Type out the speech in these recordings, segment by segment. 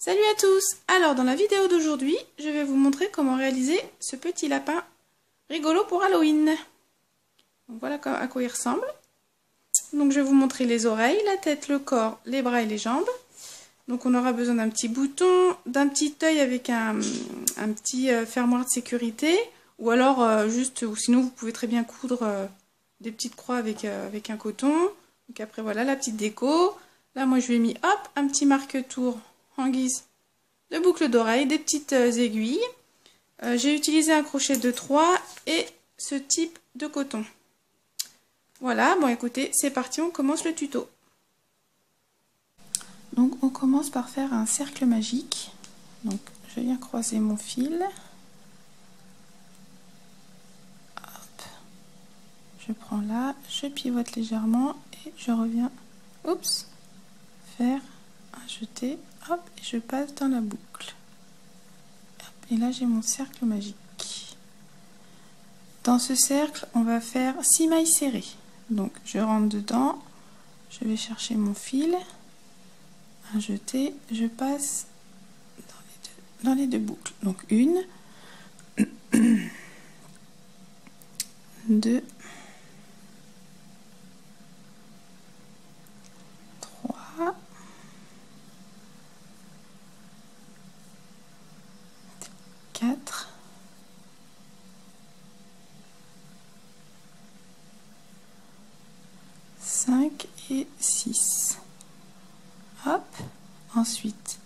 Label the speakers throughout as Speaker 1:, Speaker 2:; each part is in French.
Speaker 1: Salut à tous! Alors dans la vidéo d'aujourd'hui, je vais vous montrer comment réaliser ce petit lapin rigolo pour Halloween. Donc voilà à quoi il ressemble. Donc je vais vous montrer les oreilles, la tête, le corps, les bras et les jambes. Donc on aura besoin d'un petit bouton, d'un petit œil avec un petit fermoir de sécurité, ou alors ou sinon vous pouvez très bien coudre des petites croix avec un coton. Donc après voilà la petite déco. Là moi je lui ai mis hop un petit marque-tour en guise de boucle d'oreille, des petites aiguilles. J'ai utilisé un crochet de 3 et ce type de coton. Voilà, bon écoutez, c'est parti, on commence le tuto. Donc on commence par faire un cercle magique. Donc je viens croiser mon fil. Hop. Je prends là, je pivote légèrement et je reviens, oups, faire un jeté, hop, et je passe dans la boucle. Hop, et là j'ai mon cercle magique. Dans ce cercle, on va faire 6 mailles serrées. Donc je rentre dedans, je vais chercher mon fil, un jeté, je passe dans les deux boucles. Donc 1, 2, 3, 4, 5 et 6. Hop, ensuite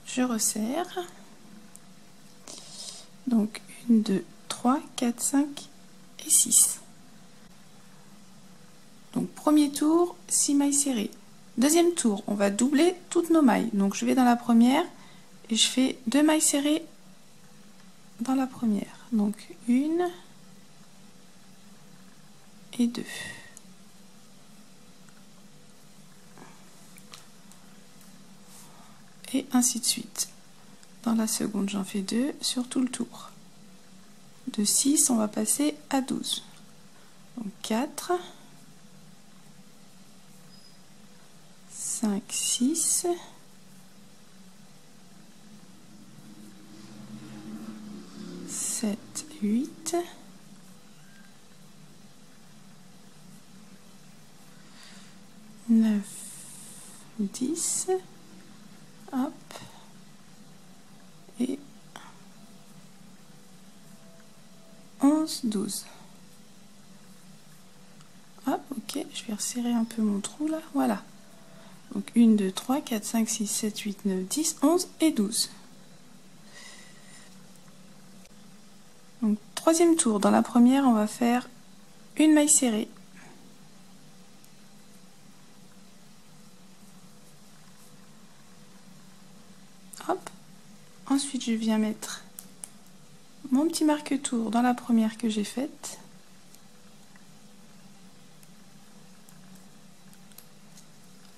Speaker 1: je resserre. Donc 1, 2, 3, 4, 5 et 6. Donc premier tour, 6 mailles serrées. Deuxième tour, on va doubler toutes nos mailles. Donc je vais dans la première et je fais 2 mailles serrées dans la première. Donc 1 et 2. Et ainsi de suite. Dans la seconde, j'en fais 2 sur tout le tour. De 6, on va passer à 12. Donc 4, 5, 6, 7, 8, 9, 10, hop, et 11, 12. Hop, ok, je vais resserrer un peu mon trou là, voilà. Donc 1, 2, 3, 4, 5, 6, 7, 8, 9, 10, 11 et 12. Donc troisième tour, dans la première on va faire une maille serrée. Hop, ensuite je viens mettre mon petit marque-tour dans la première que j'ai faite.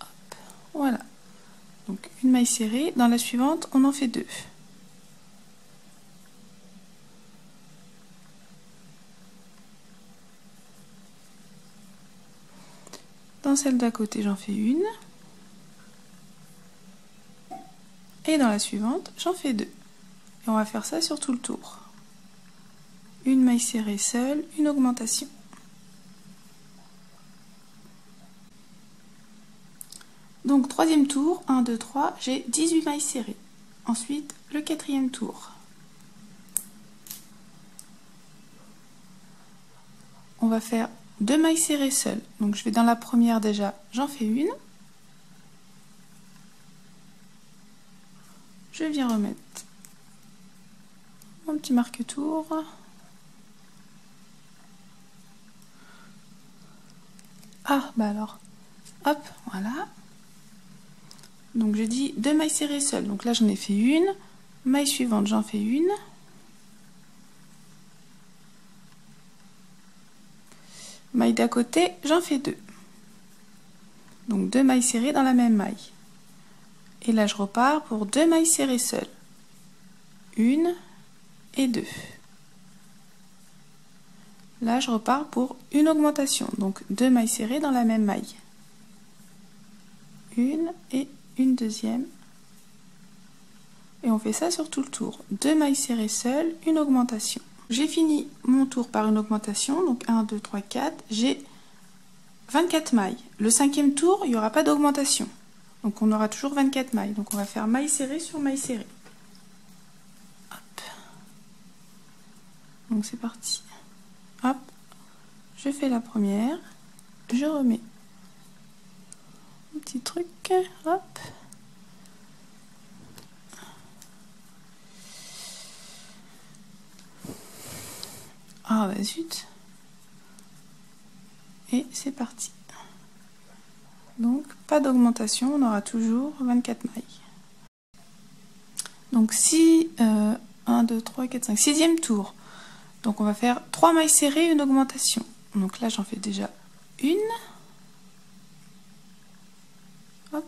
Speaker 1: Hop, voilà. Donc une maille serrée, dans la suivante on en fait 2. Dans celle d'à côté j'en fais 1. Et dans la suivante j'en fais 2. Et on va faire ça sur tout le tour. Une maille serrée seule, une augmentation. Donc troisième tour, 1, 2, 3, j'ai 18 mailles serrées. Ensuite, le quatrième tour. On va faire 2 mailles serrées seules. Donc je vais dans la première déjà, j'en fais 1. Je viens remettre mon petit marque-tour. Ah, bah alors, hop, voilà. Donc je dis 2 mailles serrées seules. Donc là j'en ai fait 1. Maille suivante, j'en fais 1. Maille d'à côté, j'en fais 2. Donc 2 mailles serrées dans la même maille. Et là je repars pour 2 mailles serrées seules. 1 et 2. Là je repars pour une augmentation. Donc 2 mailles serrées dans la même maille. 1 et une deuxième. Et on fait ça sur tout le tour. 2 mailles serrées seules, une augmentation. J'ai fini mon tour par une augmentation, donc 1, 2, 3, 4. J'ai 24 mailles. Le 5e tour, il n'y aura pas d'augmentation. Donc on aura toujours 24 mailles. Donc on va faire maille serrée sur maille serrée. Hop. Donc c'est parti. Hop. Je fais la première. Je remets un petit truc. Hop. Ah bah zut. Et c'est parti. Donc pas d'augmentation, on aura toujours 24 mailles. Donc si 1, 2, 3, 4, 5, 6e tour. Donc on va faire 3 mailles serrées, une augmentation. Donc là j'en fais déjà une. Hop.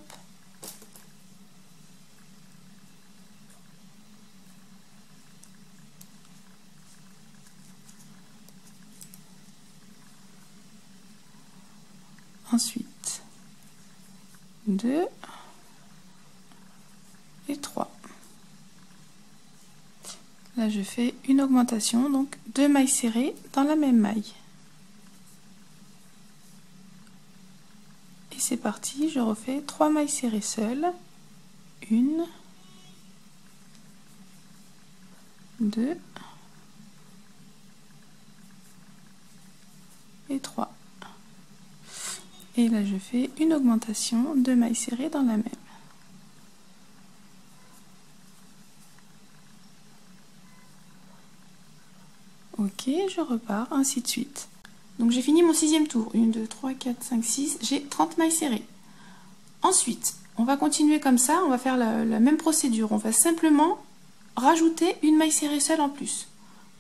Speaker 1: Ensuite 2 et 3. Là je fais une augmentation, donc 2 mailles serrées dans la même maille. Et c'est parti, je refais 3 mailles serrées seules. 1, 2 et 3. Et là je fais une augmentation, 2 mailles serrées dans la même. Ok, je repars, ainsi de suite. Donc j'ai fini mon 6e tour. 1, 2, 3, 4, 5, 6. J'ai 30 mailles serrées. Ensuite, on va continuer comme ça. On va faire la même procédure. On va simplement rajouter une maille serrée seule en plus.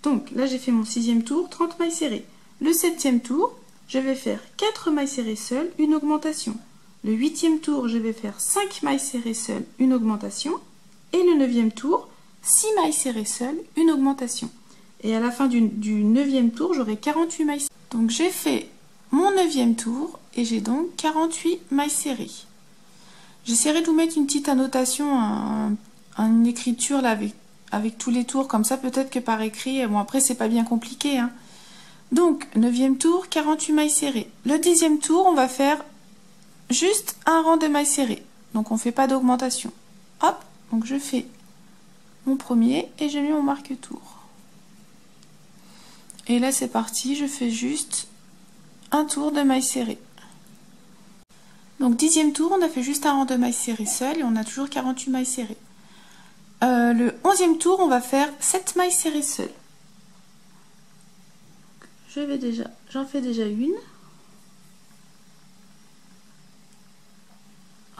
Speaker 1: Donc là j'ai fait mon 6e tour, 30 mailles serrées. Le 7e tour, je vais faire 4 mailles serrées seules, une augmentation. Le 8e tour, je vais faire 5 mailles serrées seules, une augmentation. Et le 9e tour, 6 mailles serrées seules, une augmentation. Et à la fin du 9e tour, j'aurai 48 mailles serrées. Donc j'ai fait mon 9e tour et j'ai donc 48 mailles serrées. J'essaierai de vous mettre une petite annotation, une écriture là avec tous les tours, comme ça peut-être que par écrit, bon après c'est pas bien compliqué. Hein. Donc 9e tour, 48 mailles serrées. Le 10e tour, on va faire juste un rang de mailles serrées. Donc on ne fait pas d'augmentation. Hop, donc je fais mon premier et je mets mon marque-tour. Et là c'est parti, je fais juste un tour de mailles serrées. Donc 10e tour, on a fait juste un rang de mailles serrées seul et on a toujours 48 mailles serrées. Le 11e tour, on va faire 7 mailles serrées seules. J'en fais déjà une.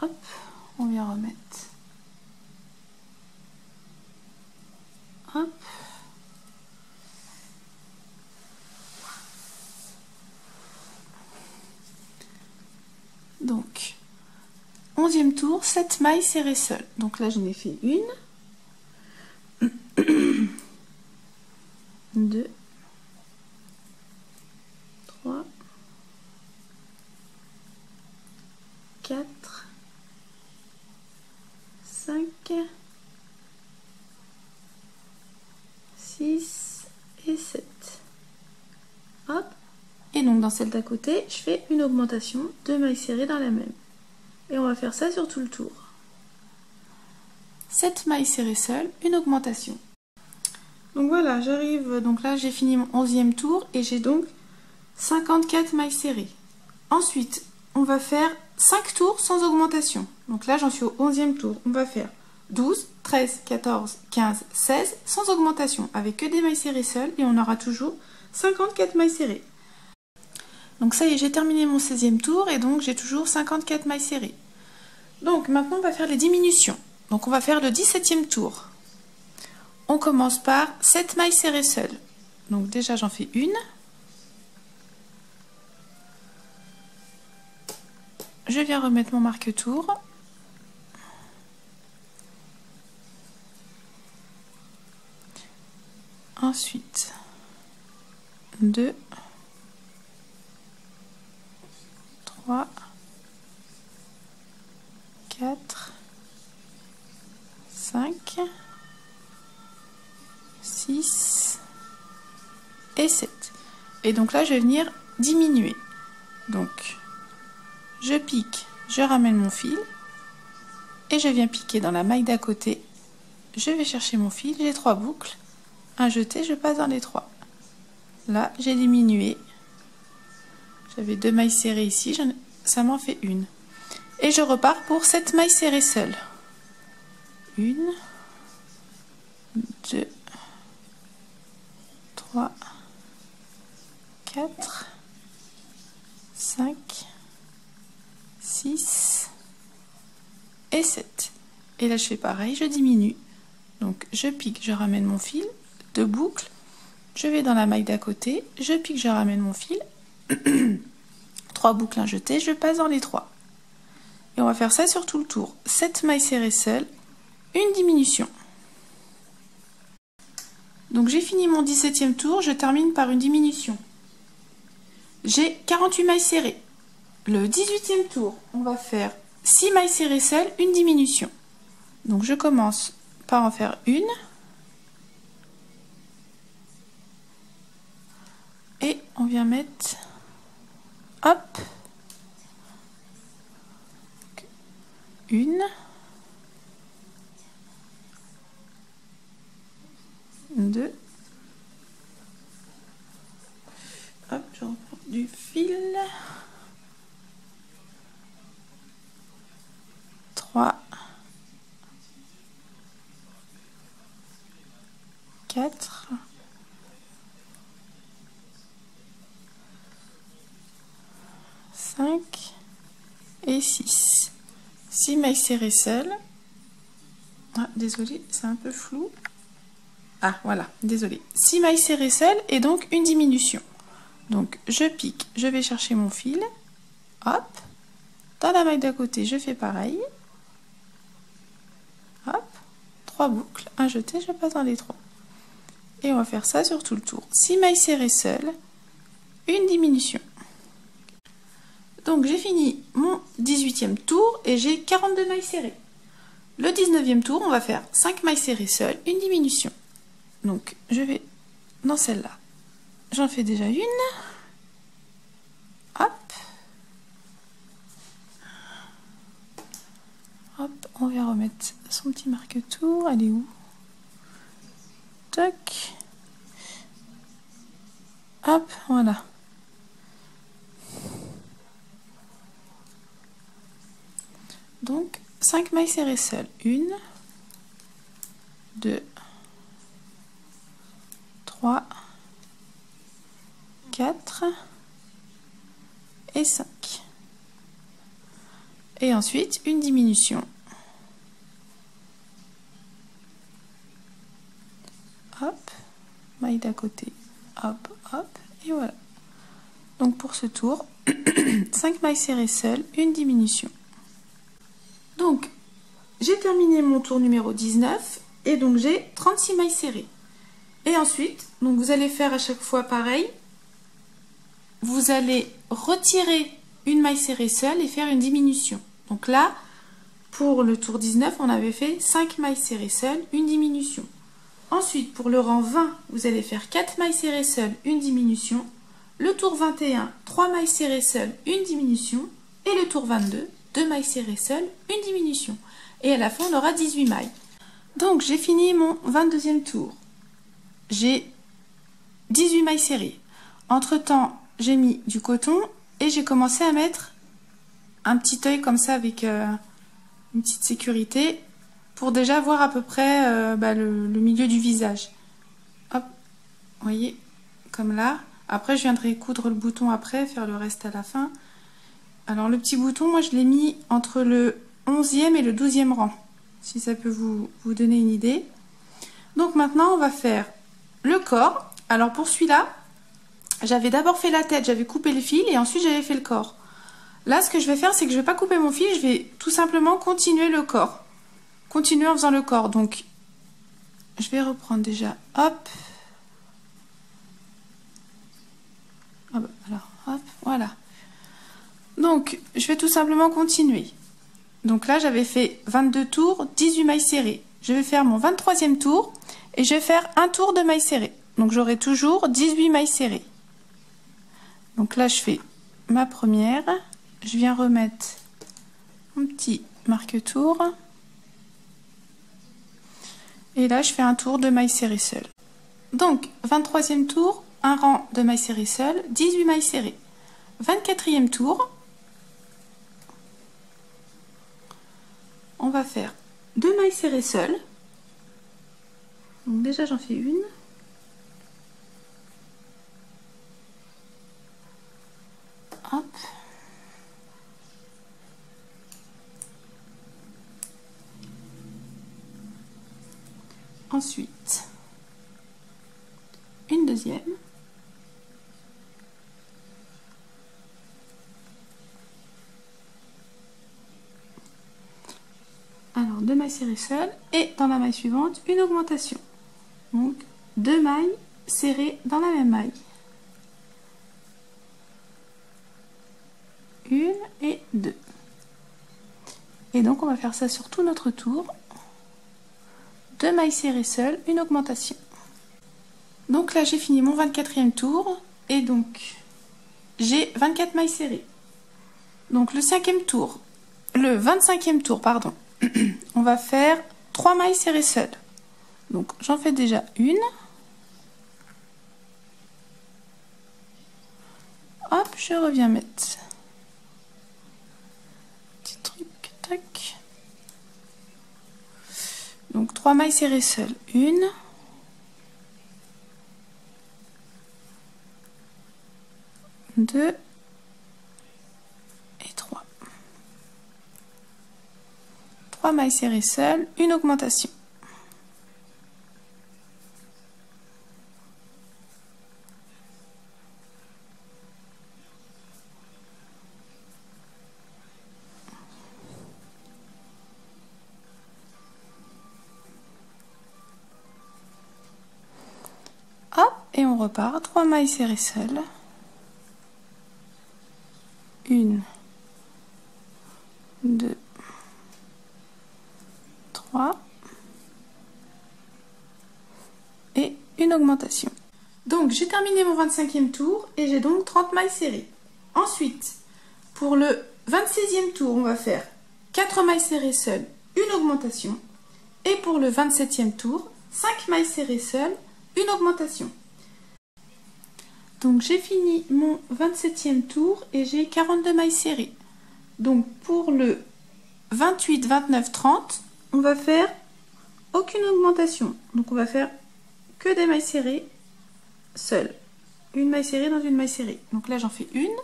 Speaker 1: Hop, on vient remettre. Hop. Donc, 11e tour, 7 mailles serrées seules. Donc là, j'en ai fait une. 2, 3, 4, 5, 6 et 7. Hop. Et donc dans celle d'à côté, je fais une augmentation, 2 mailles serrées dans la même. Et on va faire ça sur tout le tour. 7 mailles serrées seules, une augmentation. Donc voilà, j'arrive, donc là j'ai fini mon 11e tour et j'ai donc 54 mailles serrées. Ensuite, on va faire 5 tours sans augmentation. Donc là j'en suis au 11e tour. On va faire 12, 13, 14, 15, 16 sans augmentation avec que des mailles serrées seules et on aura toujours 54 mailles serrées. Donc ça y est, j'ai terminé mon 16e tour et donc j'ai toujours 54 mailles serrées. Donc maintenant on va faire les diminutions. Donc on va faire le 17e tour. On commence par 7 mailles serrées seules. Donc déjà j'en fais une. Je viens remettre mon marque-tour. Ensuite 2, 3, 4, 5, 6 et 7. Et donc là, je vais venir diminuer. Donc, je pique, je ramène mon fil et je viens piquer dans la maille d'à côté. Je vais chercher mon fil, j'ai 3 boucles. Un jeté, je passe dans les 3. Là, j'ai diminué. J'avais 2 mailles serrées ici, ça m'en fait une. Et je repars pour 7 mailles serrées seules. 1, 2, 3, 4, 5, 6 et 7. Et là, je fais pareil, je diminue. Donc, je pique, je ramène mon fil, 2 boucles. Je vais dans la maille d'à côté, je pique, je ramène mon fil. 3 boucles, un jeté, je passe dans les 3. Et on va faire ça sur tout le tour. 7 mailles serrées seules, une diminution. Donc j'ai fini mon 17e tour, je termine par une diminution. J'ai 48 mailles serrées. Le 18e tour, on va faire 6 mailles serrées seules, une diminution. Donc je commence par en faire une. Et on vient mettre, hop, une, 2, hop, je reprends du fil, 3, 4, 5 et 6. 6 mailles serrées seules. Ah, désolé, c'est un peu flou. Ah, voilà, désolé. 6 mailles serrées seules et donc une diminution. Donc, je pique, je vais chercher mon fil. Hop. Dans la maille d'à côté, je fais pareil. Hop. 3 boucles, un jeté, je passe dans les 3. Et on va faire ça sur tout le tour. 6 mailles serrées seules, une diminution. Donc j'ai fini mon 18e tour et j'ai 42 mailles serrées. Le 19e tour, on va faire 5 mailles serrées seules, une diminution. Donc je vais dans celle-là. J'en fais déjà une. Hop. Hop, on va remettre son petit marque-tour. Elle est où? Toc. Hop, voilà. Donc, 5 mailles serrées seules. 1, 2, 3, 4 et 5. Et ensuite, une diminution. Hop, maille d'à côté. Hop, hop, et voilà. Donc, pour ce tour, 5 mailles serrées seules, une diminution. Donc, j'ai terminé mon tour numéro 19 et donc j'ai 36 mailles serrées. Et ensuite, donc vous allez faire à chaque fois pareil. Vous allez retirer une maille serrée seule et faire une diminution. Donc là, pour le tour 19, on avait fait 5 mailles serrées seules, une diminution. Ensuite, pour le rang 20, vous allez faire 4 mailles serrées seules, une diminution. Le tour 21, 3 mailles serrées seules, une diminution. Et le tour 22, 2 mailles serrées seules, une diminution. Et à la fin, on aura 18 mailles. Donc, j'ai fini mon 22e tour. J'ai 18 mailles serrées. Entre-temps, j'ai mis du coton et j'ai commencé à mettre un petit œil comme ça avec une petite sécurité pour déjà voir à peu près le milieu du visage. Hop, vous voyez, comme là. Après, je viendrai coudre le bouton après, faire le reste à la fin. Alors le petit bouton, moi je l'ai mis entre le 11e et le 12e rang, si ça peut vous donner une idée. Donc maintenant on va faire le corps. Alors pour celui-là, j'avais d'abord fait la tête, j'avais coupé le fil et ensuite j'avais fait le corps. Là ce que je vais faire, c'est que je ne vais pas couper mon fil, je vais tout simplement continuer le corps. Continuer en faisant le corps. Donc je vais reprendre déjà, hop. Alors hop, voilà. Donc, je vais tout simplement continuer. Donc là, j'avais fait 22 tours, 18 mailles serrées. Je vais faire mon 23e tour Et je vais faire un tour de mailles serrées. Donc j'aurai toujours 18 mailles serrées. Donc là je fais ma première. Je viens remettre mon petit marque-tour. Et là je fais un tour de mailles serrées seule. Donc 23e tour, un rang de mailles serrées seule, 18 mailles serrées. 24e tour, on va faire 2 mailles serrées seules. Donc déjà j'en fais une. Hop. Ensuite, une deuxième. Alors 2 mailles serrées seules et dans la maille suivante une augmentation. Donc 2 mailles serrées dans la même maille. Une et deux. Et donc on va faire ça sur tout notre tour. 2 mailles serrées seules, une augmentation. Donc là j'ai fini mon 24e tour et donc j'ai 24 mailles serrées. Donc le 25e tour, pardon, on va faire 3 mailles serrées seules. Donc j'en fais déjà une. Hop, je reviens mettre petit truc, tac. Donc 3 mailles serrées seules, une, deux et trois. 3 mailles serrées seules, une augmentation. Hop, et on repart, 3 mailles serrées seules. Une, deux, trois. Et une augmentation. Donc j'ai terminé mon 25e tour et j'ai donc 30 mailles serrées. Ensuite, pour le 26e tour, on va faire 4 mailles serrées seules, une augmentation. Et pour le 27e tour, 5 mailles serrées seules, une augmentation. Donc j'ai fini mon 27e tour et j'ai 42 mailles serrées. Donc pour le 28, 29, 30, on va faire aucune augmentation. Donc on va faire que des mailles serrées seules. Une maille serrée dans une maille serrée. Donc là j'en fais une.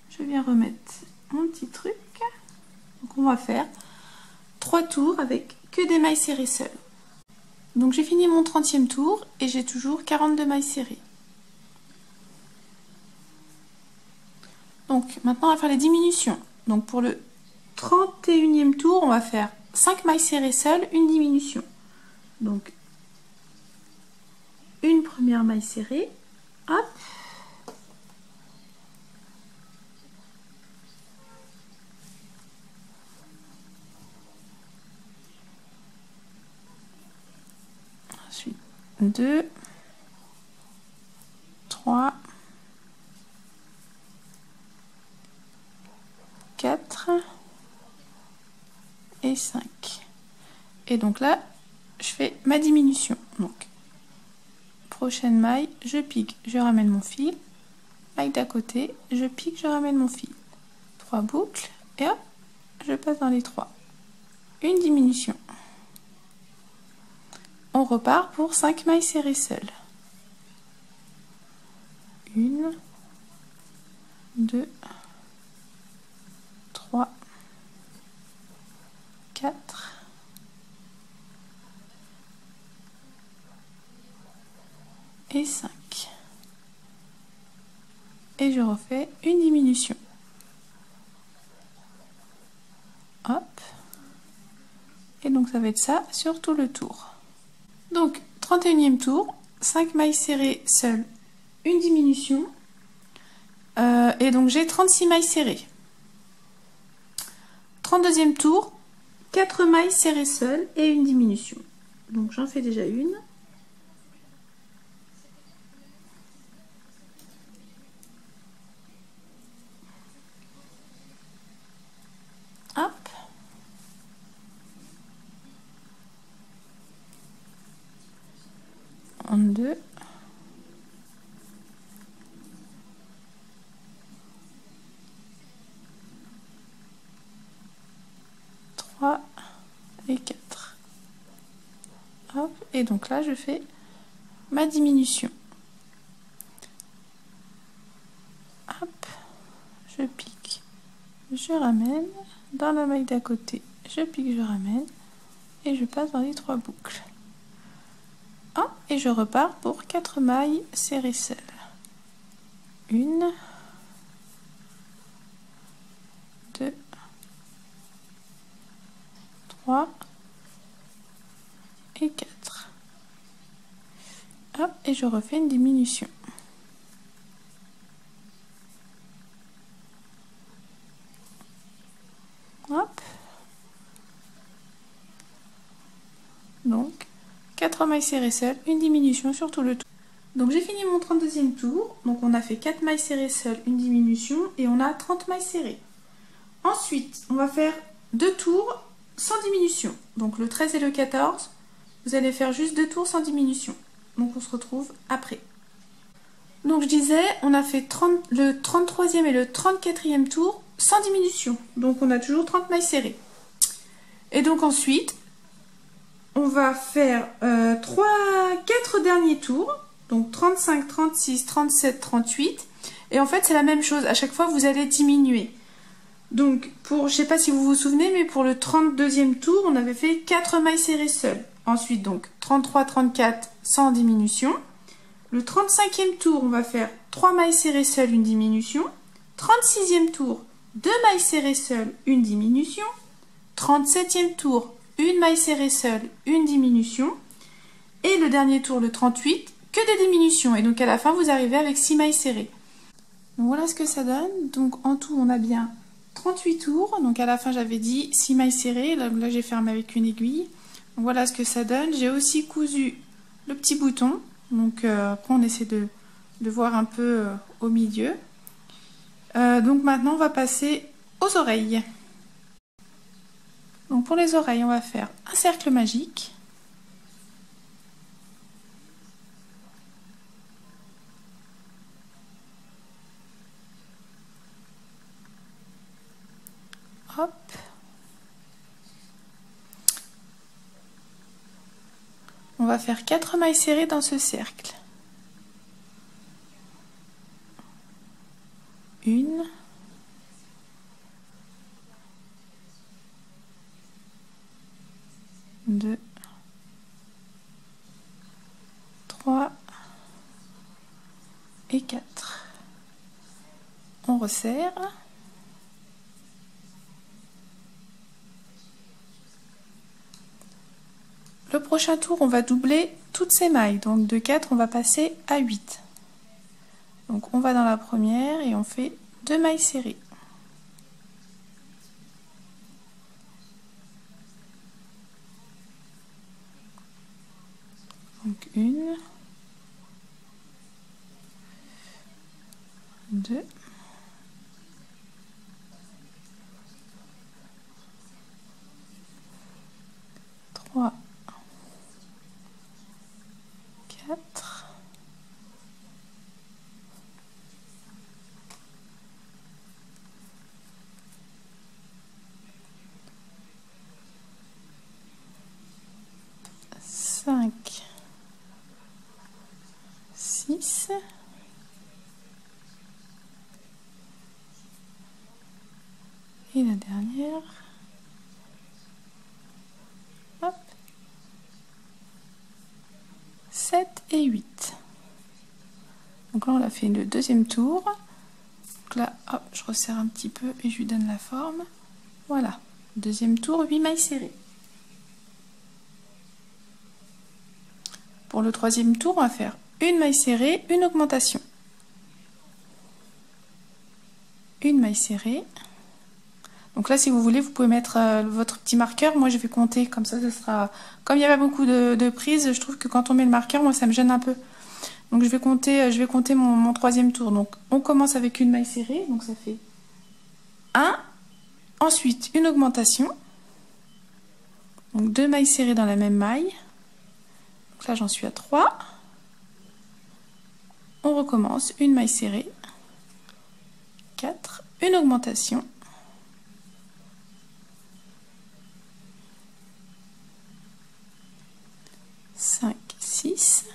Speaker 1: Je viens remettre mon petit truc. Donc on va faire 3 tours avec que des mailles serrées seules. Donc j'ai fini mon 30e tour et j'ai toujours 42 mailles serrées. Donc maintenant on va faire les diminutions. Donc pour le 31e tour, on va faire 5 mailles serrées seules, une diminution. Donc une première maille serrée, hop. Ensuite 2, 3, 4 et 5. Et donc là, je fais ma diminution. Donc, prochaine maille, je pique, je ramène mon fil. Maille d'à côté, je pique, je ramène mon fil. 3 boucles et hop, je passe dans les 3. Une diminution. On repart pour 5 mailles serrées seules. 1, 2, 3, 4, et 5. Et je refais une diminution. Hop. Et donc ça va être ça sur tout le tour. Donc 31e tour, 5 mailles serrées seules, une diminution. Et donc j'ai 36 mailles serrées. 32e tour, 4 mailles serrées seules et une diminution. Donc j'en fais déjà une. 32, 3 et 4. Hop, et donc là je fais ma diminution. Hop, je pique, je ramène dans la maille d'à côté, je pique, je ramène et je passe dans les 3 boucles. Hop, et je repars pour 4 mailles serrées seules. 1, 2, 3 et 4. Hop, et je refais une diminution. Hop. Donc, 4 mailles serrées seules, une diminution sur tout le tour. Donc j'ai fini mon 32e tour. Donc on a fait 4 mailles serrées seules, une diminution et on a 30 mailles serrées. Ensuite, on va faire 2 tours sans diminution. Donc le 13 et le 14, vous allez faire juste 2 tours sans diminution. Donc on se retrouve après. Donc je disais, on a fait le 33e et le 34e tour sans diminution. Donc on a toujours 30 mailles serrées. Et donc ensuite, on va faire 4 derniers tours. Donc 35, 36, 37, 38. Et en fait, c'est la même chose. À chaque fois, vous allez diminuer. Donc, je sais pas si vous vous souvenez, mais pour le 32e tour, on avait fait 4 mailles serrées seules. Ensuite, donc 33, 34 sans diminution. Le 35e tour, on va faire 3 mailles serrées seules, une diminution. 36e tour, 2 mailles serrées seules, une diminution. 37e tour, 1 maille serrée seule, une diminution. Et le dernier tour, le 38, que des diminutions. Et donc à la fin, vous arrivez avec 6 mailles serrées. Donc voilà ce que ça donne. Donc en tout, on a bien 38 tours. Donc à la fin, j'avais dit 6 mailles serrées. Là j'ai fermé avec une aiguille. Donc voilà ce que ça donne. J'ai aussi cousu le petit bouton. Donc après, on essaie de voir un peu au milieu. Donc maintenant, on va passer aux oreilles. Donc pour les oreilles, on va faire un cercle magique. Hop. On va faire 4 mailles serrées dans ce cercle. 1, 2, 3 et 4. On resserre. Le prochain tour, on va doubler toutes ces mailles. Donc de 4, on va passer à 8. Donc on va dans la première et on fait 2 mailles serrées. Donc 1, 2, 3, 4, 5, 6, et la dernière, hop, 7 et 8. Donc là, on l'a fait le deuxième tour. Donc là, hop, je resserre un petit peu et je lui donne la forme. Voilà, deuxième tour, 8 mailles serrées. Pour le troisième tour, on va faire une maille serrée, une augmentation. Une maille serrée. Donc là, si vous voulez, vous pouvez mettre votre petit marqueur. Moi, je vais compter, comme ça sera... Comme il n'y a pas beaucoup de prises, je trouve que quand on met le marqueur, moi, ça me gêne un peu. Donc je vais compter mon troisième tour. Donc on commence avec une maille serrée, donc ça fait 1. Ensuite, une augmentation. Donc 2 mailles serrées dans la même maille. Donc là, j'en suis à 3. on recommence, une maille serrée, 4, une augmentation, 5, 6,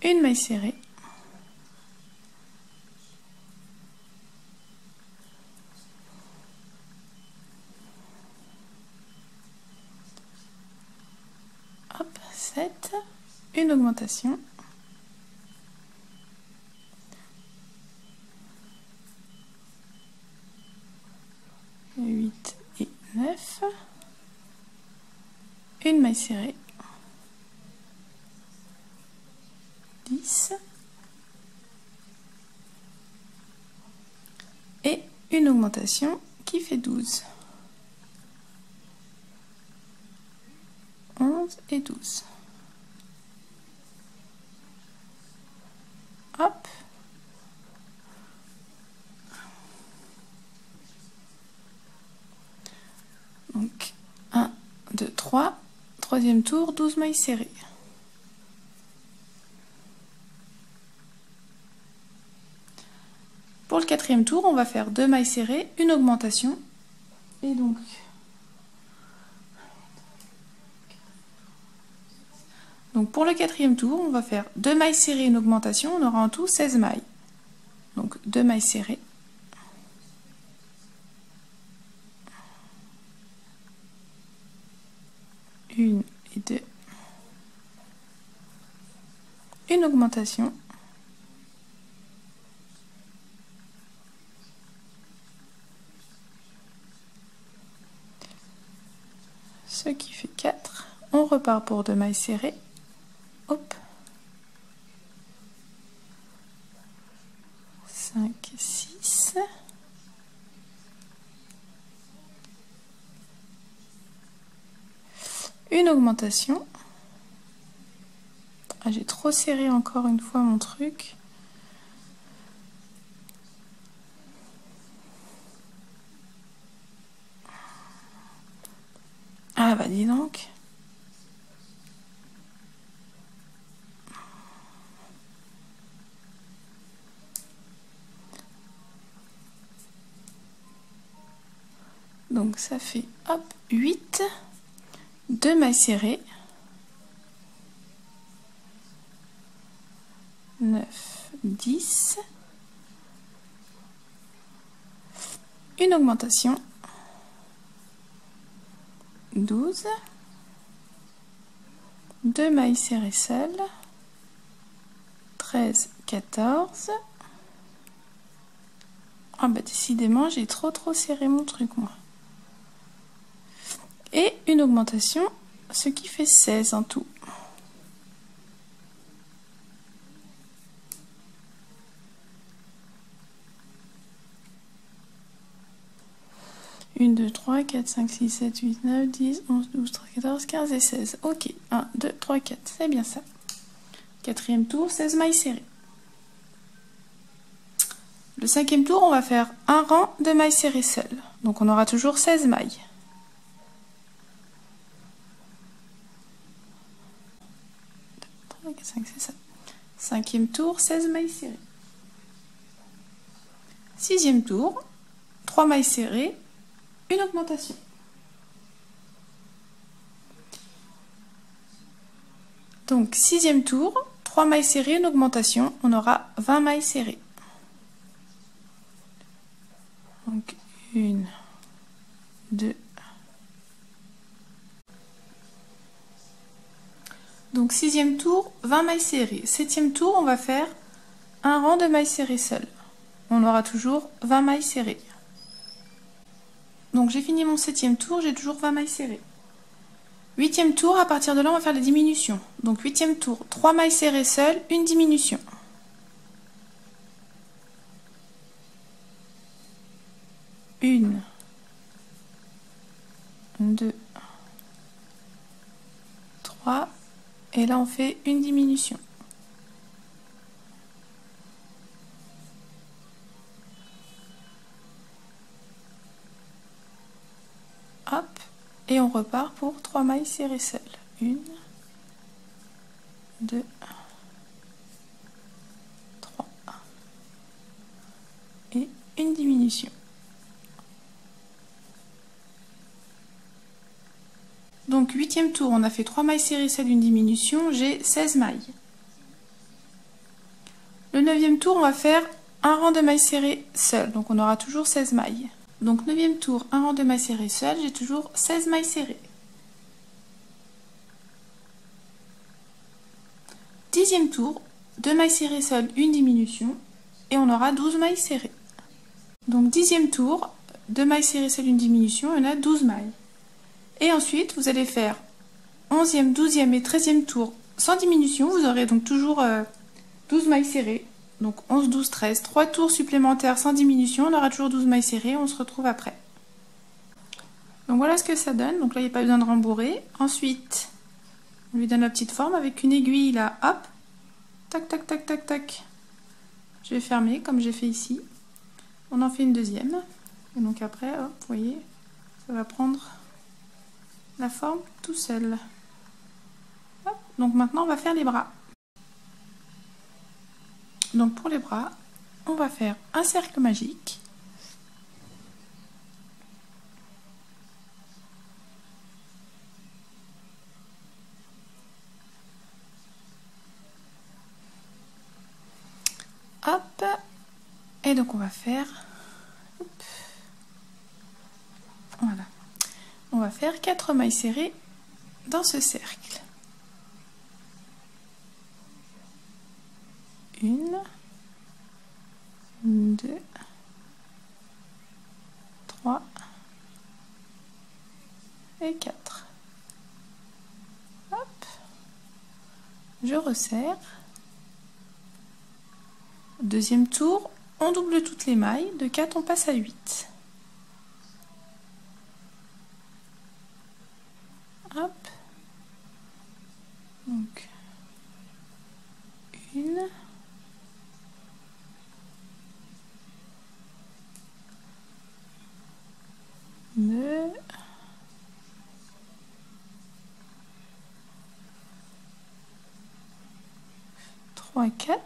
Speaker 1: une maille serrée, hop, 7, une augmentation, 8 et 9, une maille serrée, 10 et une augmentation qui fait 12, 11 et 12. Hop. Donc 1, 2, 3, troisième tour, 12 mailles serrées. Pour le quatrième tour, on va faire 2 mailles serrées, une augmentation. Et donc pour le quatrième tour, on va faire 2 mailles serrées, une augmentation. On aura en tout 16 mailles. Donc 2 mailles serrées. Une et 2. Une augmentation. Ce qui fait 4. On repart pour 2 mailles serrées. Hop. 5, 6. Une augmentation. Ah, j'ai trop serré encore une fois mon truc. Ah bah dis donc. Donc ça fait hop 8, 2 mailles serrées, 9, 10, une augmentation, 12, 2 mailles serrées seules, 13, 14. Ah bah décidément j'ai trop serré mon truc moi. Et une augmentation, ce qui fait 16 en tout. Une, 2, 3, 4, 5, 6, 7, 8, 9, 10, 11, 12, 13, 14, 15 et 16. Ok, 1, 2, 3, 4, c'est bien ça. Quatrième tour, 16 mailles serrées. Le cinquième tour, on va faire un rang de mailles serrées seules. Donc on aura toujours 16 mailles. C'est ça. Cinquième tour, 16 mailles serrées. Sixième tour, 3 mailles serrées, une augmentation. Donc sixième tour, 3 mailles serrées, une augmentation, on aura 20 mailles serrées. Donc 1, 2. Donc sixième tour, 20 mailles serrées. Septième tour, on va faire un rang de mailles serrées seules. On aura toujours 20 mailles serrées. Donc j'ai fini mon septième tour, j'ai toujours 20 mailles serrées. Huitième tour, à partir de là, on va faire les diminutions. Donc huitième tour, 3 mailles serrées seules, une diminution. Une, 2, 3, et là on fait une diminution. Hop, Et on repart pour 3 mailles serrées seules. 1, 2, 3. Et une diminution. Donc 8e tour, on a fait 3 mailles serrées seules, une diminution, j'ai 16 mailles. Le 9e tour, on va faire un rang de mailles serrées seules, donc on aura toujours 16 mailles. Donc 9e tour, un rang de mailles serrées seules, j'ai toujours 16 mailles serrées. 10e tour, 2 mailles serrées seules, une diminution, et on aura 12 mailles serrées. Donc 10e tour, 2 mailles serrées seules, une diminution, on a 12 mailles. Et ensuite, vous allez faire 11e, 12e et 13e tour sans diminution. Vous aurez donc toujours 12 mailles serrées. Donc 11, 12, 13. 3 tours supplémentaires sans diminution. On aura toujours 12 mailles serrées. On se retrouve après. Donc voilà ce que ça donne. Donc là, il n'y a pas besoin de rembourrer. Ensuite, on lui donne la petite forme avec une aiguille là. Hop. Tac, tac, tac, tac, tac. Je vais fermer comme j'ai fait ici. On en fait une deuxième. Et donc après, hop, vous voyez, ça va prendre la forme tout seul. Hop. Donc maintenant on va faire les bras. Donc pour les bras, on va faire un cercle magique. Hop. Et donc on va faire, hop. Voilà. On va faire 4 mailles serrées dans ce cercle. 1, 2, 3 et 4. Hop. Je resserre. Deuxième tour, on double toutes les mailles. De 4, on passe à 8. Hop. Donc, 1, 2, 3, 4.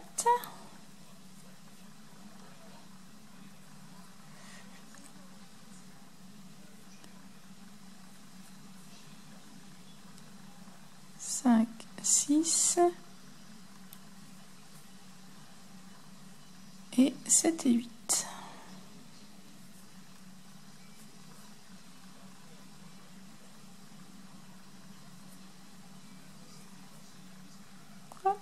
Speaker 1: 5, 6 et 7 et 8. Hop.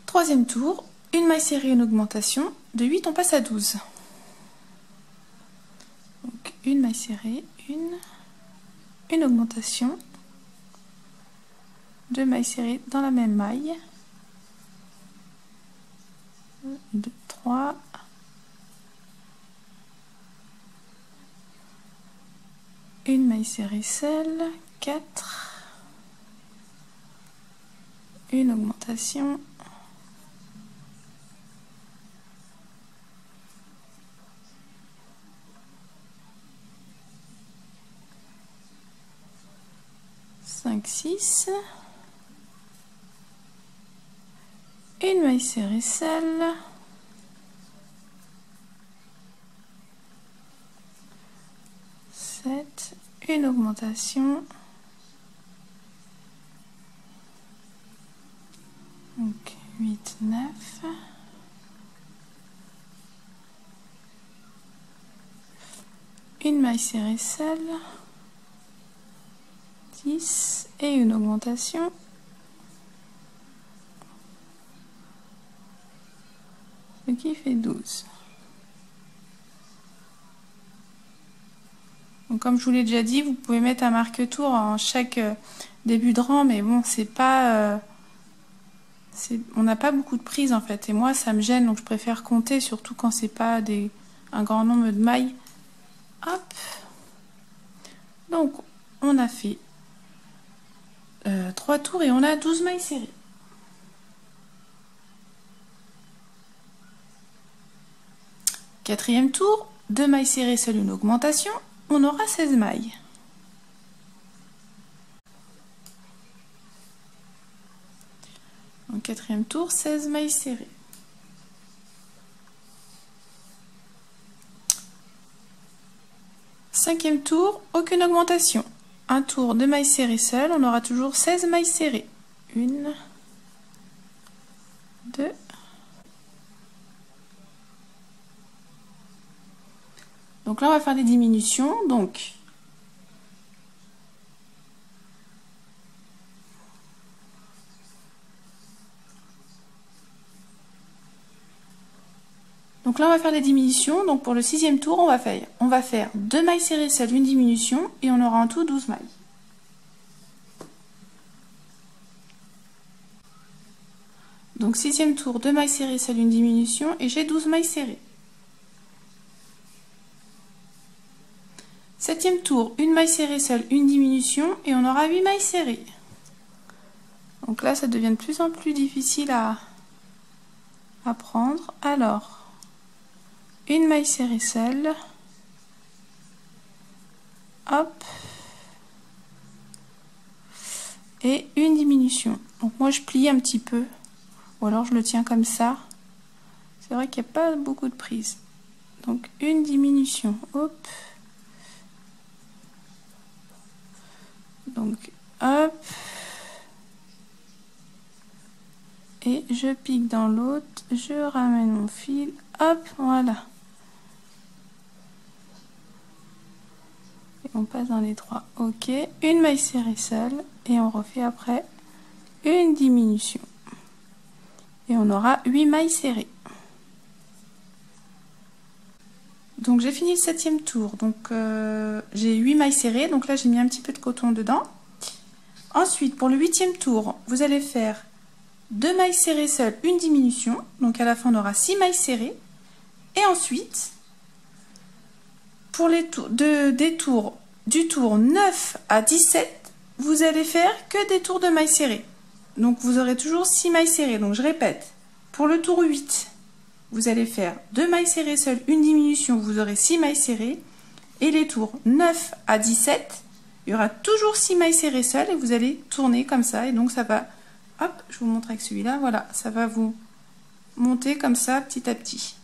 Speaker 1: Troisième tour, une maille serrée, une augmentation. De 8, on passe à 12. Donc, une maille serrée, une augmentation. 2 mailles serrées dans la même maille. 2, 3. Une maille serrée seule. 4. Une augmentation. 5, 6. Une maille serrée seule. 7. Une augmentation. Donc 8, 9. Une maille serrée seule. 10 et une augmentation. Ce qui fait 12. Donc comme je vous l'ai déjà dit, vous pouvez mettre un marque-tour en chaque début de rang, mais bon, c'est pas... on n'a pas beaucoup de prises en fait, et moi ça me gêne, donc je préfère compter, surtout quand c'est pas un grand nombre de mailles. Hop. Donc on a fait 3 tours et on a 12 mailles serrées. Quatrième tour, 2 mailles serrées, seule une augmentation, on aura 16 mailles. Donc quatrième tour, 16 mailles serrées. Cinquième tour, aucune augmentation. Un tour de mailles serrées seule, on aura toujours 16 mailles serrées. 1, 2, donc là on va faire des diminutions. Donc là on va faire des diminutions. Donc pour le 6e tour, on va faire 2 mailles serrées seules, une diminution, et on aura en tout 12 mailles. Donc 6e tour, 2 mailles serrées seules, une diminution, et j'ai 12 mailles serrées. 7e tour, 1 maille serrée seule, une diminution, et on aura 8 mailles serrées. Donc là ça devient de plus en plus difficile à prendre. Alors, 1 maille serrée seule, hop, et une diminution. Donc moi je plie un petit peu, ou alors je le tiens comme ça. C'est vrai qu'il n'y a pas beaucoup de prise. Donc une diminution, hop, donc hop, et je pique dans l'autre, je ramène mon fil, hop, voilà. Et on passe dans les 3, ok, une maille serrée seule, et on refait après une diminution. Et on aura 8 mailles serrées. Donc j'ai fini le 7e tour, donc j'ai 8 mailles serrées, donc là j'ai mis un petit peu de coton dedans. Ensuite pour le 8e tour, vous allez faire 2 mailles serrées seules, une diminution, donc à la fin on aura 6 mailles serrées. Et ensuite, pour les tours, du tour 9 à 17, vous allez faire que des tours de mailles serrées. Donc vous aurez toujours 6 mailles serrées, donc je répète, pour le tour 8, vous allez faire 2 mailles serrées seules, une diminution, vous aurez 6 mailles serrées. Et les tours 9 à 17, il y aura toujours 6 mailles serrées seules et vous allez tourner comme ça. Et donc ça va, hop, je vous montre avec celui-là, voilà, ça va vous monter comme ça petit à petit,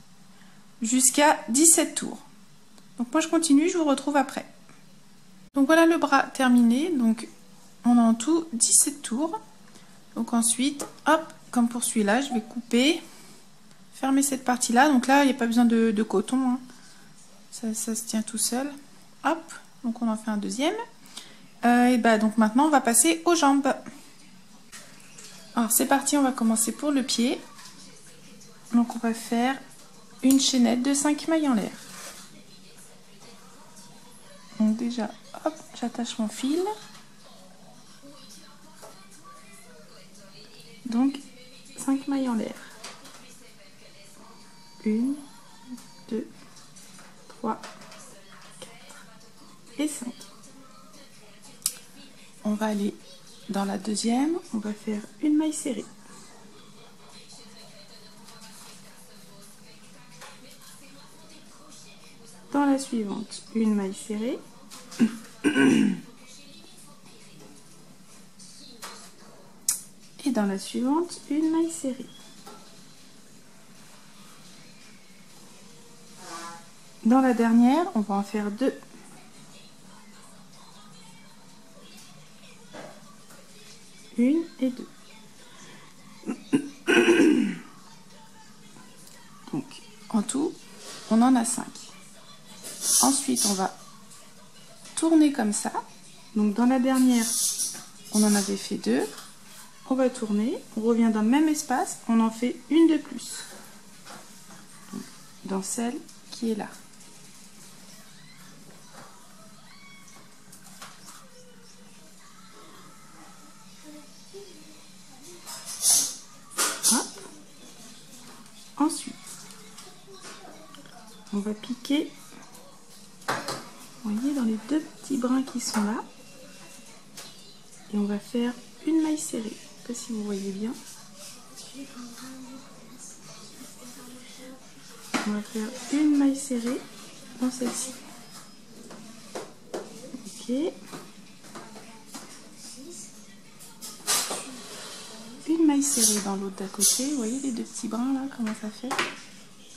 Speaker 1: jusqu'à 17 tours. Donc moi je continue, je vous retrouve après. Donc voilà le bras terminé, donc on a en tout 17 tours. Donc ensuite, hop, comme pour celui-là, je vais couper, fermer cette partie-là. Donc là, il n'y a pas besoin de coton, hein. Ça se tient tout seul. Hop, donc on en fait un deuxième. Et bah donc maintenant, on va passer aux jambes. Alors c'est parti, on va commencer pour le pied. Donc on va faire une chaînette de 5 mailles en l'air. Donc déjà, hop, j'attache mon fil. Donc 5 mailles en l'air. 1, 2, 3, 4 et 5. On va aller dans la deuxième, on va faire une maille serrée. Dans la suivante, une maille serrée. Et dans la suivante, une maille serrée. Dans la dernière, on va en faire 2. Une et 2. Donc, en tout, on en a 5. Ensuite, on va tourner comme ça. Donc, dans la dernière, on en avait fait 2. On va tourner, on revient dans le même espace, on en fait une de plus. Donc, dans celle qui est là. Hop. Ensuite, on va piquer, vous voyez, dans les deux petits brins qui sont là. et on va faire une maille serrée. Je ne sais pas si vous voyez bien. On va faire une maille serrée dans celle-ci. Ok. Une maille serrée dans l'autre d'à côté. Vous voyez les deux petits brins là, comment ça fait?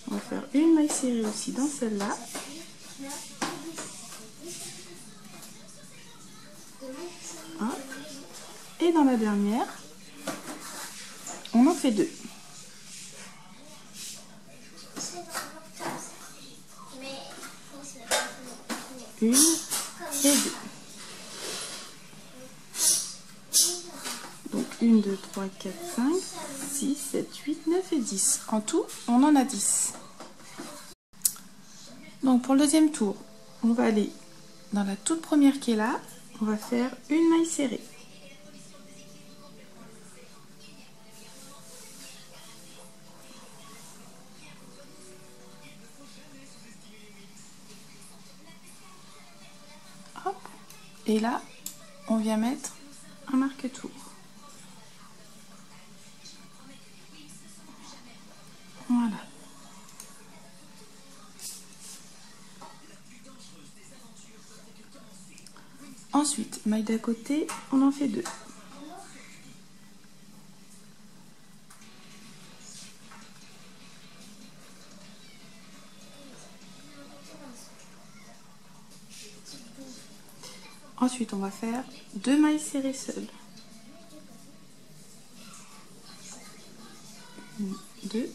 Speaker 1: On va faire une maille serrée aussi dans celle-là. Et dans la dernière, on en fait deux. Une et deux. Donc 1, 2, 3, 4, 5, 6, 7, 8, 9 et 10. En tout, on en a 10. Donc pour le deuxième tour, on va aller dans la toute première qui est là. On va faire une maille serrée. Hop. Et là, on vient mettre un marque-tour. Voilà. Ensuite, maille d'à côté, on en fait deux. Ensuite, on va faire deux mailles serrées seules. 1, 2.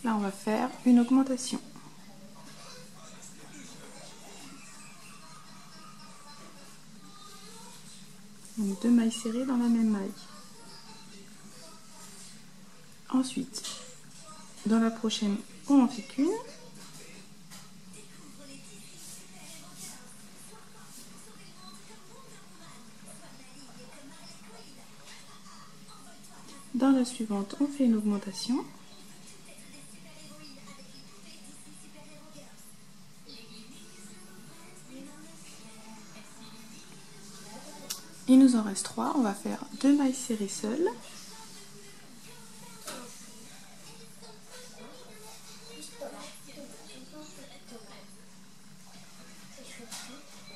Speaker 1: Là, on va faire une augmentation. Donc, deux mailles serrées dans la même maille. Ensuite, dans la prochaine, on n'en fait qu'une. Dans la suivante, on fait une augmentation. Il nous en reste 3. On va faire deux mailles serrées seules.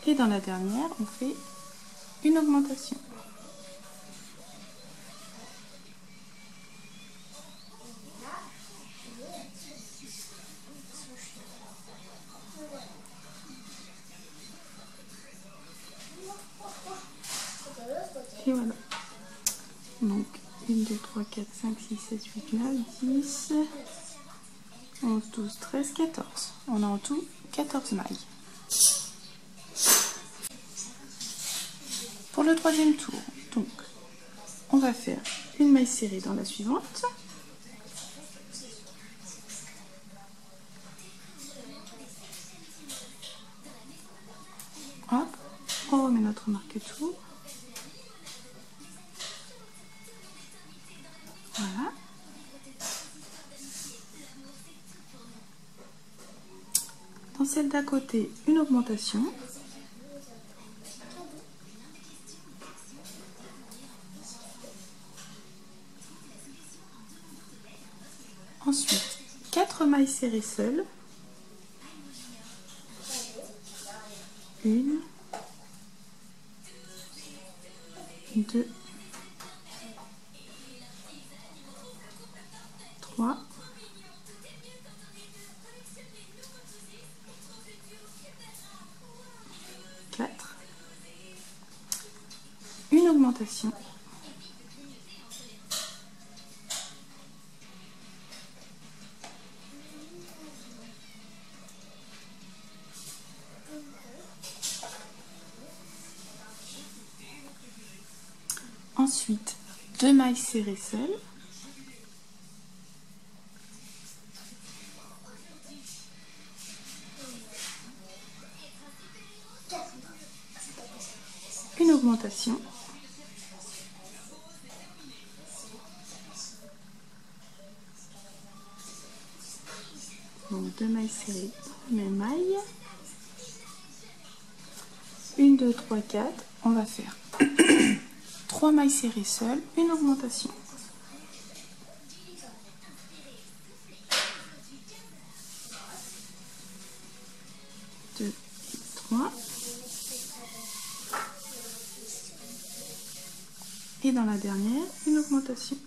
Speaker 1: Et dans la dernière, on fait une augmentation. Et voilà. Donc 1, 2, 3, 4, 5, 6, 7, 8, 9, 10, 11, 12, 13, 14. On a en tout 14 mailles. Pour le troisième tour, donc, on va faire une maille serrée dans la suivante. Hop, on remet notre marque-tour. Voilà. Dans celle d'à côté, une augmentation. Ensuite, 4 mailles serrées seules. 1, 2, 3, 4, une augmentation. Ensuite, 2 mailles serrées seules. Une augmentation. Donc 2 mailles serrées, même maille. 1, 2, 3, 4. On va faire 3 mailles serrées seules, une augmentation. 2, 3. Et dans la dernière, une augmentation.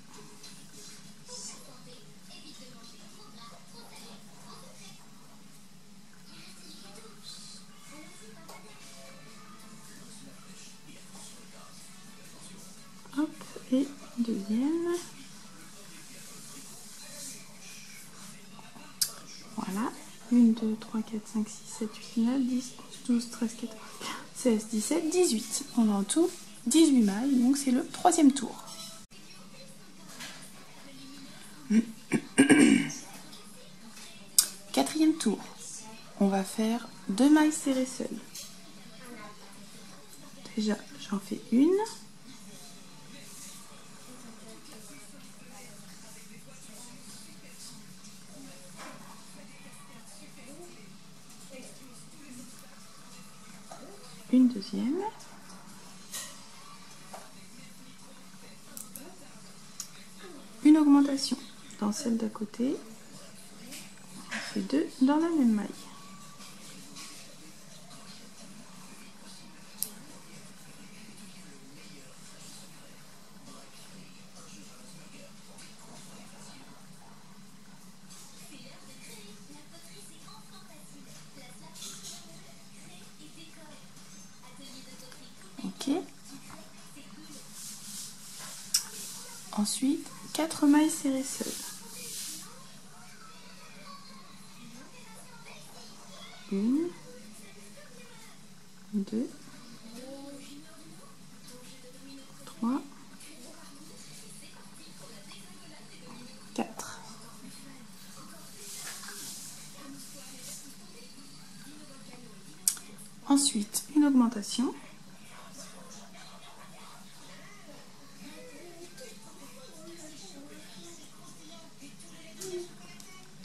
Speaker 1: Hop, et deuxième. Voilà. 1, 2, 3, 4, 5, 6, 7, 8, 9, 10, 11, 12, 13, 14, 16, 17, 18. On a en tout 18 mailles, donc c'est le troisième tour. Quatrième tour. On va faire 2 mailles serrées seules. Déjà, j'en fais une. Une deuxième. Une augmentation dans celle d'à côté. On fait 2 dans la même maille. Ok. Ensuite, 4 mailles serrées seules. 1, 2, 3, 4. Ensuite, une augmentation.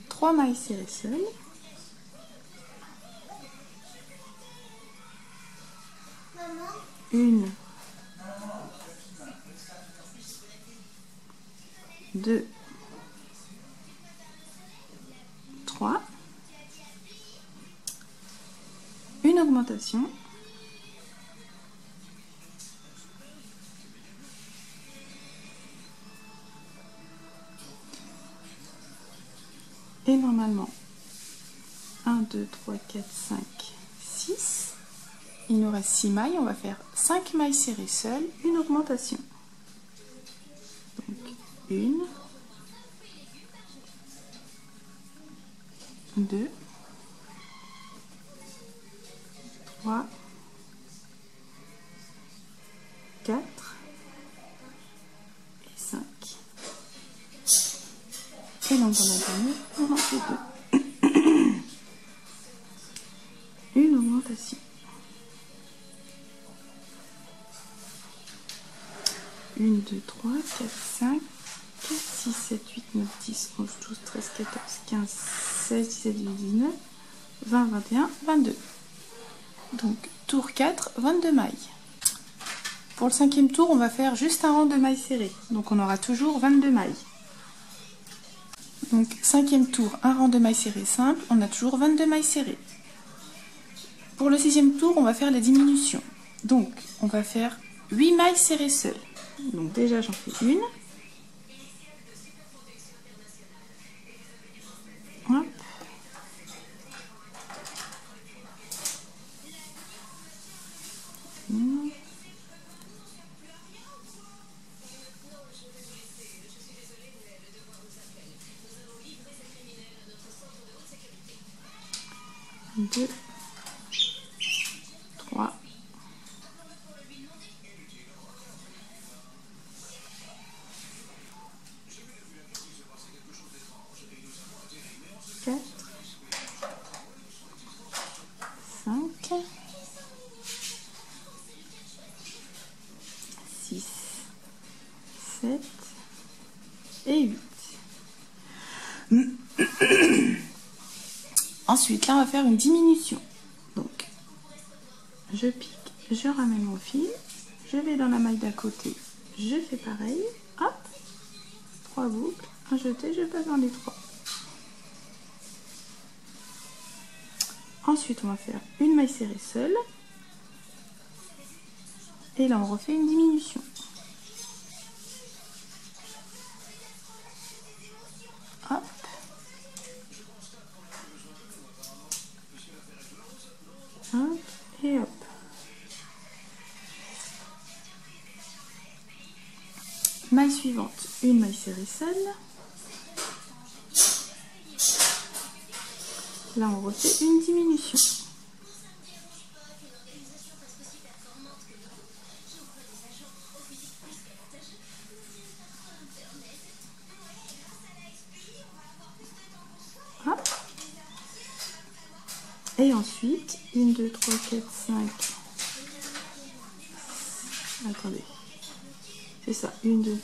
Speaker 1: Trois mailles serrées seules. Une, 2, 3. Une augmentation. Et normalement, 1, 2, 3, 4, 5, 6. Il nous reste 6 mailles. On va faire 5 mailles serrées seules, une augmentation. Donc, 1, 2, 3, 4 et 5. Et donc dans la dernière, on en fait 2. Une augmentation. 1, 2, 3, 4, 5, 4, 6, 7, 8, 9, 10, 11, 12, 13, 14, 15, 16, 17, 18, 19, 20, 21, 22. Donc tour 4, 22 mailles. Pour le cinquième tour, on va faire juste un rang de mailles serrées. Donc on aura toujours 22 mailles. Donc cinquième tour, un rang de mailles serrées simple, on a toujours 22 mailles serrées. Pour le sixième tour, on va faire la diminution. Donc on va faire 8 mailles serrées seules. Donc déjà j'en fais une. Hop. Une. Deux. 3. 4. 5. 6. 7. Et 8. Ensuite, là, on va faire une diminution. Donc, je pique je ramène mon fil, je vais dans la maille d'à côté, je fais pareil, hop, 3 boucles, un jeté, je passe dans les 3. Ensuite, on va faire une maille serrée seule. Et là, on refait une diminution. Hop. Hop et hop. Maille suivante, une maille serrée seule. Là, on refait une diminution. Hop. Et ensuite, 1, 2, 3, 4, 5. Attendez. C'est ça, 1, 2.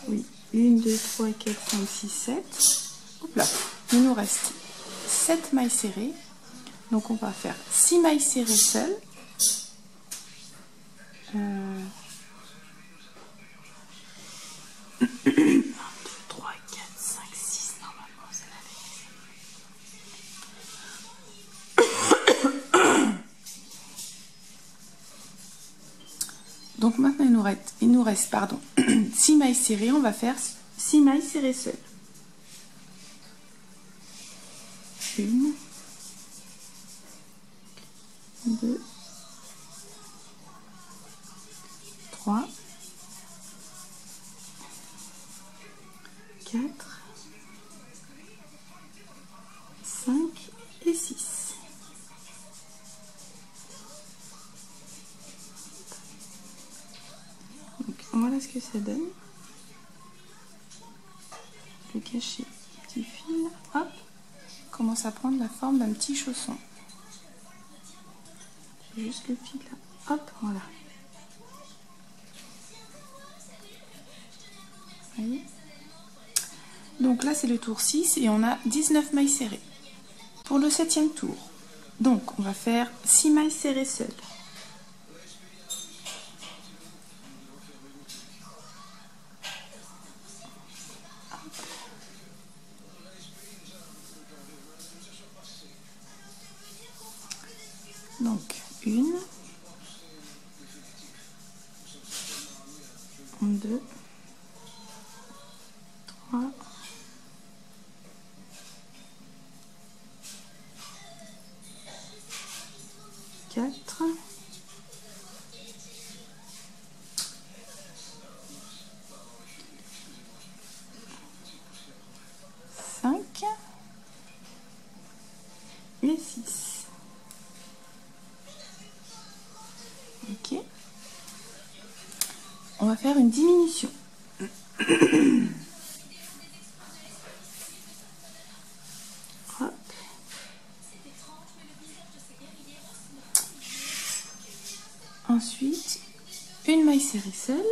Speaker 1: Oui, 1, 2, 3, 4, 5, 6, 7. Hop là, il nous reste 7 mailles serrées. Donc on va faire 6 mailles serrées seules. 1, 2, 3, 4, 5, 6, normalement c'est la même. Donc maintenant il nous reste 6 mailles serrées, on va faire 6 mailles serrées seules. 1, 2, 3, 4, 5 et 6. Donc voilà ce que ça donne. Je vais cacher le petit fil. Hop, commence à prendre la forme d'un petit chausson. J'ai juste le fil là. Hop, voilà. Vous voyez ? Donc là c'est le tour 6 et on a 19 mailles serrées. Pour le 7e tour, donc on va faire 6 mailles serrées seules. Donc 1, 2, 3, 4, 5 et 6. Ok. On va faire une diminution. Hop. Ensuite, une maille serrée seule.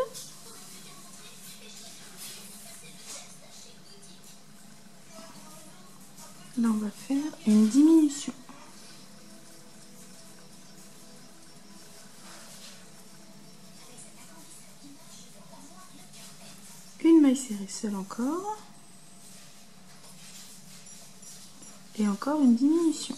Speaker 1: Là, on va faire une diminution. Une maille serrée seule encore. Et encore une diminution.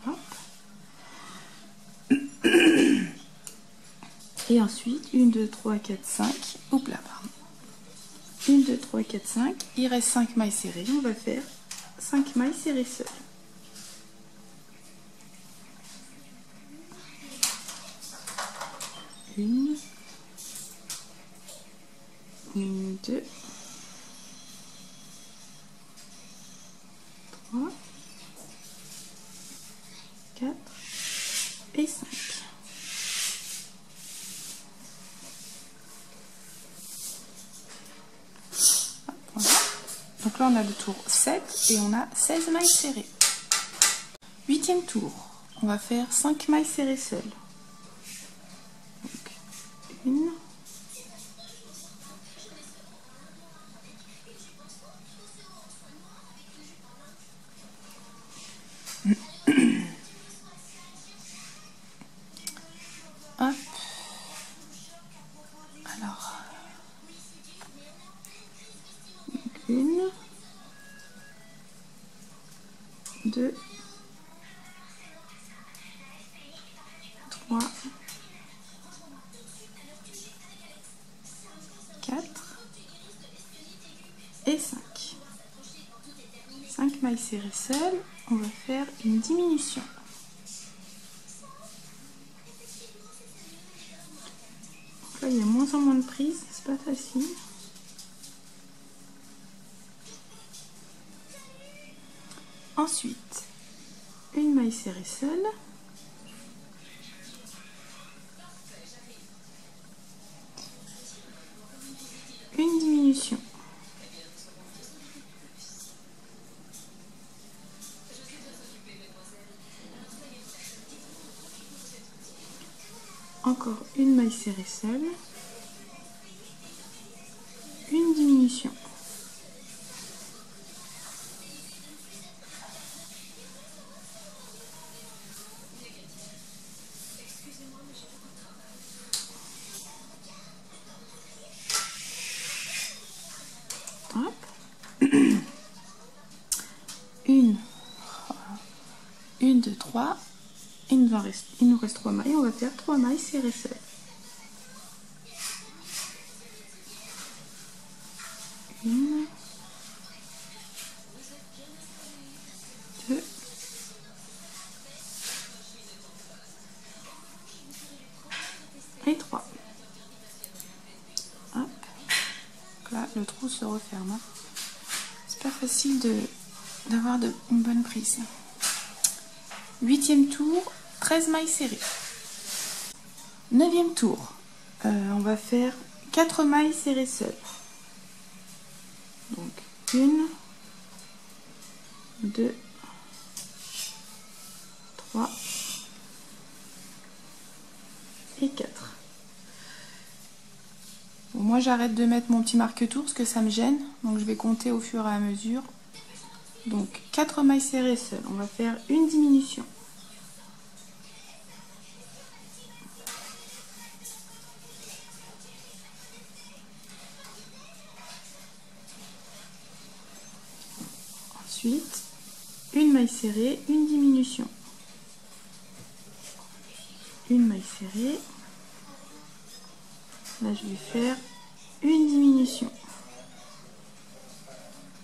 Speaker 1: Hop. Et ensuite, 1, 2, 3, 4, 5. Oups là, pardon. 1, 2, 3, 4, 5. Il reste 5 mailles serrées. On va faire 5 mailles serrées seules. 1, 2, 3, 4 et 5. Voilà. Donc là on a le tour 7 et on a 16 mailles serrées. 8e tour, on va faire 5 mailles serrées seules. Donc, 1, 1, 2, 3, 4 et 5. 5 mailles serrées seules, on va faire une diminution. Donc là, il y a moins en moins de prises, c'est pas facile. Ensuite, une maille serrée seule. Une diminution. Encore une maille serrée seule. Une diminution. Hop. Une, 2, 3. Il nous reste 3 mailles. On va faire 3 mailles serrées seules. Une, 2, et 3. Hop. Donc là, le trou se referme. C'est pas facile d'avoir une bonne prise. 8e tour, 13 mailles serrées. 9e tour, on va faire 4 mailles serrées seules. Donc 1, 2, 3 et 4. Bon, moi j'arrête de mettre mon petit marque-tour parce que ça me gêne, donc je vais compter au fur et à mesure. Donc 4 mailles serrées seules, on va faire une diminution. Ensuite, une maille serrée, une diminution. Une maille serrée. Là, je vais faire une diminution.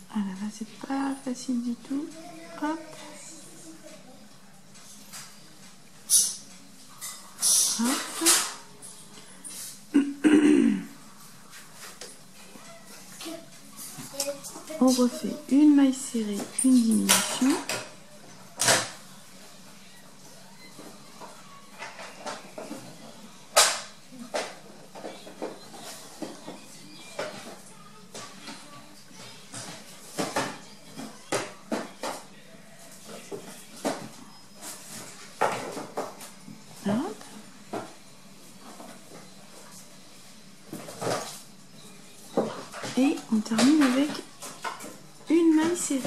Speaker 1: Ah là là, c'est pas facile du tout. Hop. Hop. On refait une maille serrée, une diminution. Hop. Et on termine avec une maille serrée.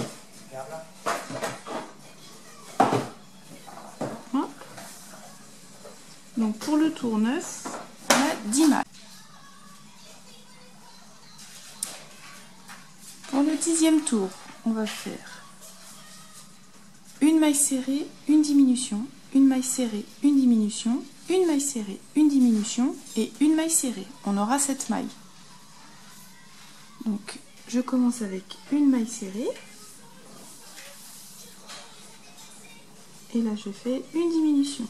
Speaker 1: Hop. Donc pour le tour 9, on a 10 mailles. Pour le 10e tour, on va faire une maille serrée, une diminution, une maille serrée, une diminution, une maille serrée, une diminution et une maille serrée. On aura 7 mailles. Donc je commence avec une maille serrée. Et là je fais une diminution.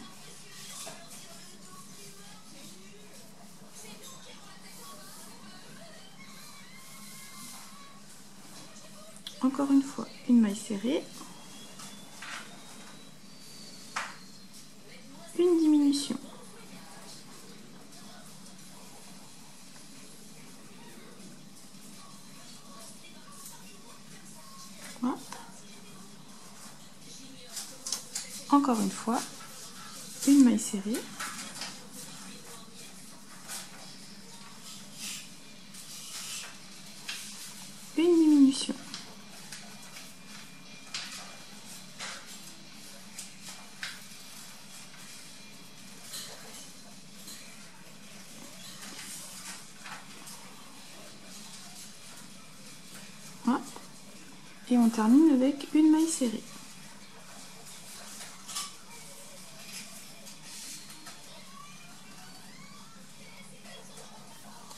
Speaker 1: Encore une fois, une maille serrée. Une diminution. Hop. Encore une fois, une maille serrée. Une diminution. Hop. Et on termine avec une maille serrée.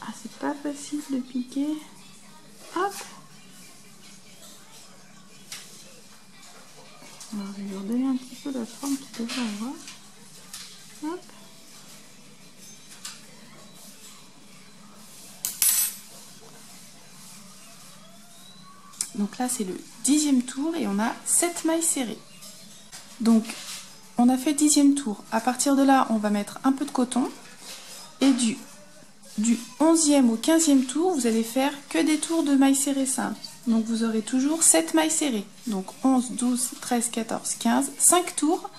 Speaker 1: Ah, c'est pas facile de piquer. Hop. Alors, je vais lui redonner un petit peu la forme qu'il devrait avoir. Hop. Donc là, c'est le 10e tour et on a 7 mailles serrées. Donc, on a fait 10e tour. À partir de là, on va mettre un peu de coton. Et du 11e au 15e tour, vous allez faire que des tours de mailles serrées simples. Donc, vous aurez toujours 7 mailles serrées. Donc, 11, 12, 13, 14, 15, 5 tours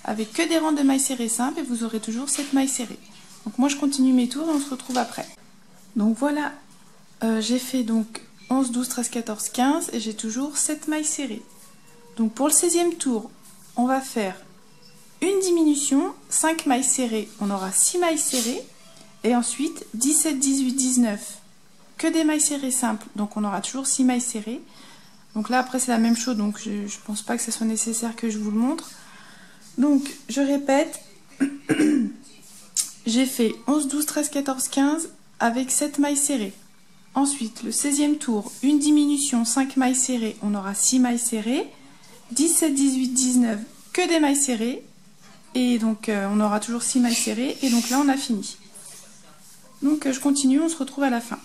Speaker 1: avec que des rangs de mailles serrées simples et vous aurez toujours 7 mailles serrées. Donc, moi, je continue mes tours et on se retrouve après. Donc, voilà, j'ai fait donc 11, 12, 13, 14, 15 et j'ai toujours 7 mailles serrées. Donc pour le 16e tour, on va faire une diminution, 5 mailles serrées, on aura 6 mailles serrées. Et ensuite 17, 18, 19, que des mailles serrées simples, donc on aura toujours 6 mailles serrées. Donc là après c'est la même chose, donc je ne pense pas que ce soit nécessaire que je vous le montre. Donc je répète, j'ai fait 11, 12, 13, 14, 15 avec 7 mailles serrées. Ensuite, le 16e tour, une diminution, 5 mailles serrées, on aura 6 mailles serrées. 17, 18, 19, que des mailles serrées. Et donc, on aura toujours 6 mailles serrées. Et donc là, on a fini. Donc, je continue, on se retrouve à la fin.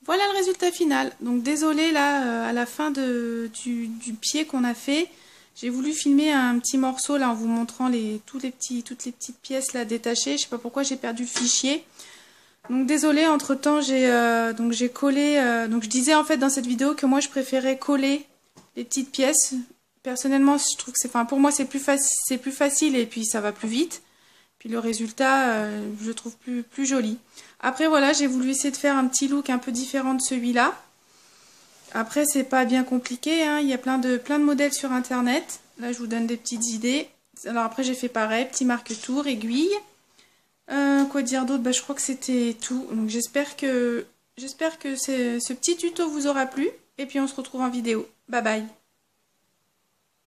Speaker 1: Voilà le résultat final. Donc, désolé là, à la fin du pied qu'on a fait, j'ai voulu filmer un petit morceau là en vous montrant toutes les petites pièces là détachées. Je sais pas pourquoi j'ai perdu le fichier. Donc désolé, entre temps j'ai collé, donc je disais en fait dans cette vidéo que moi je préférais coller les petites pièces. Personnellement je trouve que pour moi c'est plus facile et puis ça va plus vite. Puis le résultat je le trouve plus joli. Après voilà, j'ai voulu essayer de faire un petit look un peu différent de celui-là. Après c'est pas bien compliqué, hein. Il y a plein de modèles sur internet. Là je vous donne des petites idées. Alors après j'ai fait pareil, petit marque-tour, aiguille. Quoi dire d'autre? Je crois que c'était tout. Donc j'espère que ce petit tuto vous aura plu. Et puis on se retrouve en vidéo. Bye bye.